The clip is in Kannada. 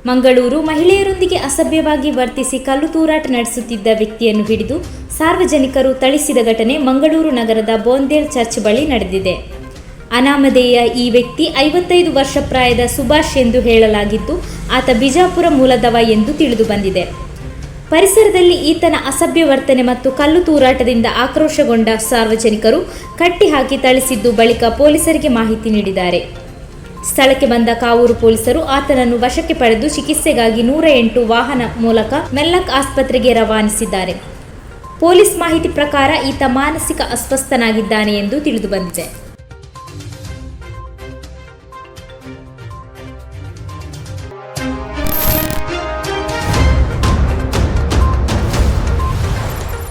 ಮಂಗಳೂರು ಮಹಿಳೆಯರೊಂದಿಗೆ ಅಸಭ್ಯವಾಗಿ ವರ್ತಿಸಿ ಕಲ್ಲು ತೂರಾಟ ನಡೆಸುತ್ತಿದ್ದ ವ್ಯಕ್ತಿಯನ್ನು ಹಿಡಿದು ಸಾರ್ವಜನಿಕರು ಥಳಿಸಿದ ಘಟನೆ ಮಂಗಳೂರು ನಗರದ ಬೋಂದೇಲ್ ಚರ್ಚ್ ಬಳಿ ನಡೆದಿದೆ. ಅನಾಮಧೇಯ ಈ ವ್ಯಕ್ತಿ 55 ವರ್ಷ ಪ್ರಾಯದ ಸುಭಾಷ್ ಎಂದು ಹೇಳಲಾಗಿದ್ದು, ಆತ ಬಿಜಾಪುರ ಮೂಲದವ ಎಂದು ತಿಳಿದು ಬಂದಿದೆ. ಪರಿಸರದಲ್ಲಿ ಈತನ ಅಸಭ್ಯ ವರ್ತನೆ ಮತ್ತು ಕಲ್ಲು ತೂರಾಟದಿಂದ ಆಕ್ರೋಶಗೊಂಡ ಸಾರ್ವಜನಿಕರು ಕಟ್ಟಿ ಹಾಕಿ ಥಳಿಸಿದ್ದು ಬಳಿಕ ಪೊಲೀಸರಿಗೆ ಮಾಹಿತಿ ನೀಡಿದ್ದಾರೆ. ಸ್ಥಳಕ್ಕೆ ಬಂದ ಕಾವೂರು ಪೊಲೀಸರು ಆತನನ್ನು ವಶಕ್ಕೆ ಪಡೆದು ಚಿಕಿತ್ಸೆಗಾಗಿ 108 ವಾಹನ ಮೂಲಕ ಮೆಲ್ಲಕ್ ಆಸ್ಪತ್ರೆಗೆ ರವಾನಿಸಿದ್ದಾರೆ. ಪೊಲೀಸ್ ಮಾಹಿತಿ ಪ್ರಕಾರ ಈತ ಮಾನಸಿಕ ಅಸ್ವಸ್ಥನಾಗಿದ್ದಾನೆ ಎಂದು ತಿಳಿದು ಬಂದಿದೆ.